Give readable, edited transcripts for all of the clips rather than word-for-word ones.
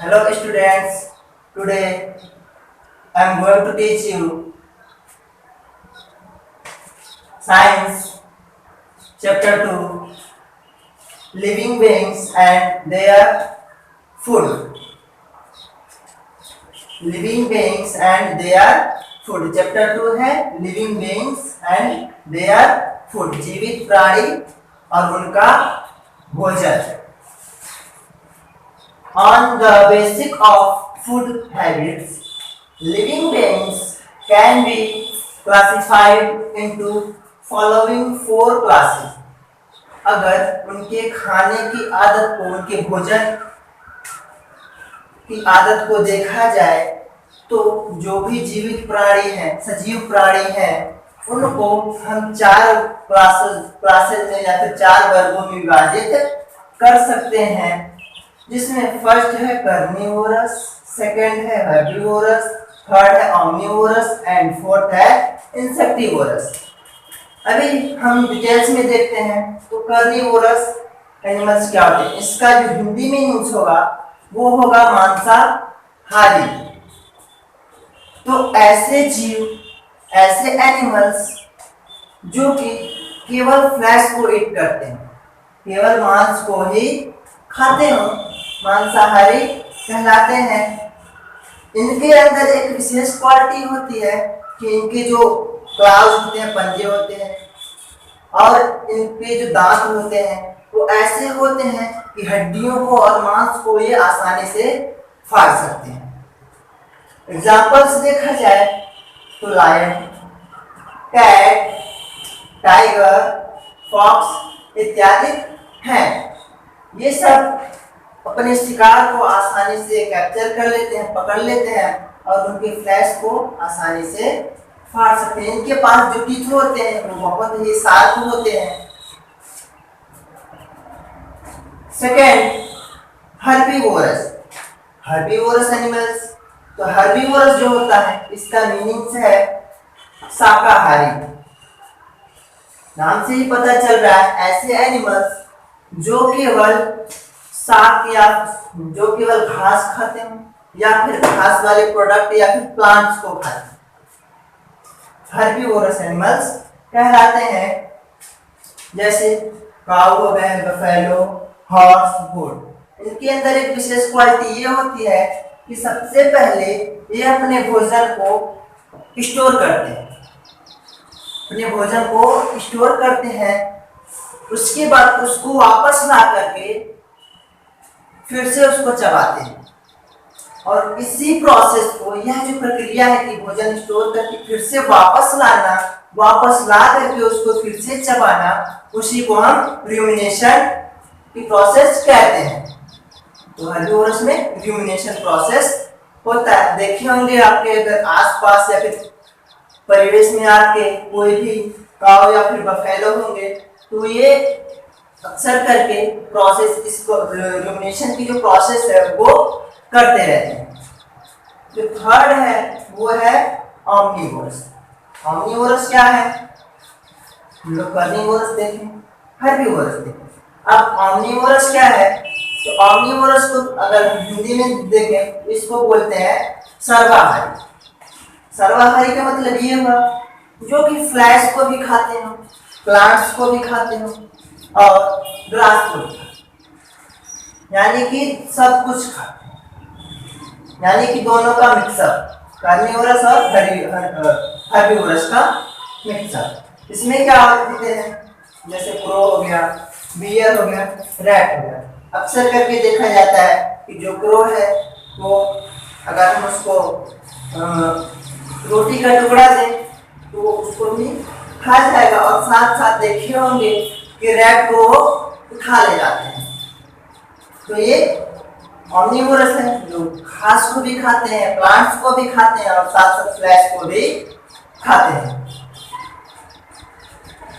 Hello students, today I am going to teach you Science Chapter 2 Living Beings and Their Food. Living Beings and Their Food. Chapter 2 है Living Beings and Their Food. जीवित प्राणी और उनका भोजन. On the basic of food habits, living beings can be classified into following four classes. अगर उनके खाने की आदत को, उनके भोजन की आदत को देखा जाए तो जो भी जीवित प्राणी हैं, सजीव प्राणी हैं, उनको हम चार क्लासेस में या फिर चार वर्गों में विभाजित कर सकते हैं, जिसमें फर्स्ट है कार्निवोरस, सेकंड है हर्बीवोरस, थर्ड है ऑमनीवोरस एंड फोर्थ है इंसेक्टिवोरस. अभी हम डिटेल्स में देखते हैं. तो कार्निवोरस एनिमल्स क्या होते हैं, इसका जो हिंदी में यूज होगा वो होगा मांसाहारी. तो ऐसे जीव, ऐसे एनिमल्स जो कि केवल फ्लैश को ईट करते हैं, केवल मांस को ही खाते हो, मांसाहारी कहलाते हैं. इनके अंदर एक विशेष क्वालिटी होती है कि इनके जो क्लाउज होते हैं, पंजे होते हैं, और इनके जो दांत होते हैं वो ऐसे होते हैं कि हड्डियों को और मांस को ये आसानी से फाड़ सकते हैं. एग्जाम्पल्स देखा जाए तो लायन, कैट, टाइगर, फॉक्स इत्यादि हैं. ये सब अपने शिकार को आसानी से कैप्चर कर लेते हैं, पकड़ लेते हैं और उनके फ्लैश को आसानी से फाड़ सकते हैं. इनके पास जो टीथ होते हैं वो बहुत ही शार्प होते हैं. Second, herbivores. Herbivorous animals. तो हर्बीवोरस जो होता है इसका मीनिंग है शाकाहारी. नाम से ही पता चल रहा है ऐसे एनिमल्स जो केवल शाक या जो केवल घास खाते हैं या फिर घास वाले प्रोडक्ट या फिर प्लांट्स को खाते हैं, हर्बीवोरस एनिमल्स कहलाते हैं. जैसे काऊ हो गए, बफेलो, हॉर्स, गोट. इनके अंदर एक विशेष क्वालिटी ये होती है कि सबसे पहले ये अपने भोजन को स्टोर करते हैं, अपने भोजन को स्टोर करते हैं, उसके बाद उसको वापस ला करके फिर से उसको चबाते हैं. और इसी प्रोसेस को, यह जो प्रक्रिया है कि भोजन स्टोर करके फिर से वापस लाना, वापस ला करके उसको फिर से चबाना, उसी को हम रूमिनेशन की प्रोसेस कहते हैं. तो हर्बीवोरस में रूमिनेशन प्रोसेस होता है. देखे होंगे आपके अगर आसपास या फिर परिवेश में आपके कोई भी काऊ या फिर बफेलो होंगे तो ये अक्सर करके प्रोसेस, इसको रूमिनेशन की जो प्रोसेस है वो करते रहते हैं. जो थर्ड है वो है ऑमनीवोरस. ऑमनीवोरस क्या है, हम लोग कार्निवोरस देखें, हर्बीवोरस देखें. अब ऑमनीवोरस क्या है, तो ऑमनीवोरस को अगर हिंदी में देखें इसको बोलते हैं सर्वाहारी. सर्वाहारी का मतलब ये हुआ जो कि फ्लैश को भी खाते हो, प्लांट्स को भी खाते हो और ग्रास को भी खाते, यानी कि सब कुछ खाते हैं, यानी कि दोनों का मिक्सअप, कार्निवोरस और हर्बीवोरस का मिक्सअप. इसमें क्या होते हैं, जैसे क्रो हो गया, बियर हो गया, रैट हो गया. अक्सर करके देखा जाता है कि जो क्रो है वो अगर हम उसको रोटी का टुकड़ा दें तो उसको भी खा जाएगा, और साथ साथ देखे होंगे कि रैट को उठा ले जाते हैं. तो ये ऑमनीवोरस है जो घास को भी खाते हैं, प्लांट्स को भी खाते हैं और साथ साथ फ्लैश को भी खाते हैं.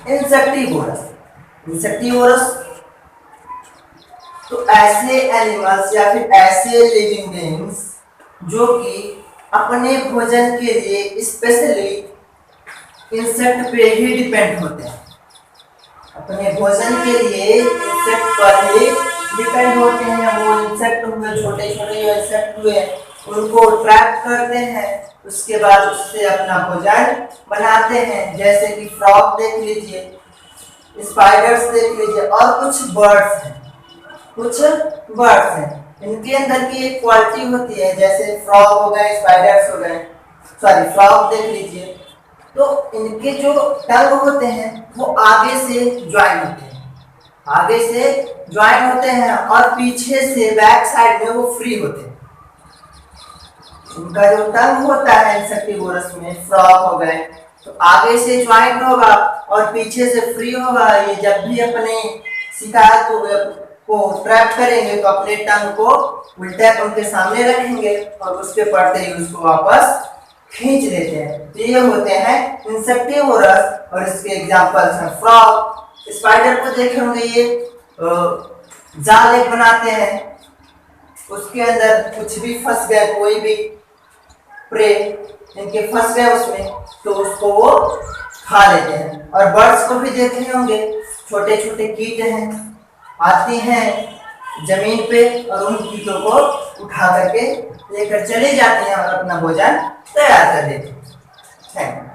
इंसेक्टिवोरस. इंसेक्टिवोरस तो ऐसे एनिमल्स या फिर ऐसे लिविंग बीइंग्स जो कि अपने भोजन के लिए स्पेशली इंसेक्ट पे ही डिपेंड होते हैं, अपने भोजन के लिए इंसेक्ट पर ही डिपेंड होते हैं, वो इंसेक्ट हुए, छोटे छोटे जो इंसेक्ट हुए उनको ट्रैप करते हैं, उसके बाद उससे अपना भोजन बनाते हैं। जैसे कि फ्रॉग देख लीजिए, स्पाइडर्स देख लीजिए, और कुछ बर्ड्स हैं, कुछ बर्ड्स हैं। इनके अंदर की एक क्वालिटी होती है, जैसे फ्रॉग हो गए, स्पाइडर्स हो गए, सॉरी फ्रॉग देख लीजिए, तो इनके जो टंग होते हैं वो आगे से ज्वाइन होते हैं, आगे से ज्वाइन होते हैं और पीछे से बैक साइड में वो फ्री होते हैं। उनका जो टंग होता है इंसेक्टिवोरस में, फ्रॉग हो गए, तो आगे से ज्वाइन होगा और पीछे से फ्री होगा। ये जब भी अपने शिकार को ट्रैप करेंगे तो अपने टंग को उल्टा उनके सामने रखेंगे और उसके पड़ते ही उसको वापस खींच लेते हैं। तो ये होते हैं इंसेक्टिवोरस और इसके एग्जांपल्स हैं फ्रॉग। स्पाइडर को देखे होंगे, ये जाल एक बनाते हैं, उसके अंदर कुछ भी फंस गए, कोई भी प्रे इनके फंस गए उसमें, तो उसको वो खा लेते हैं। और बर्ड्स को भी देखे होंगे, छोटे छोटे कीट हैं, आती हैं जमीन पे और उन कीटों को उठा करके लेकर चले जाते हैं और अपना भोजन तैयार कर देते हैं।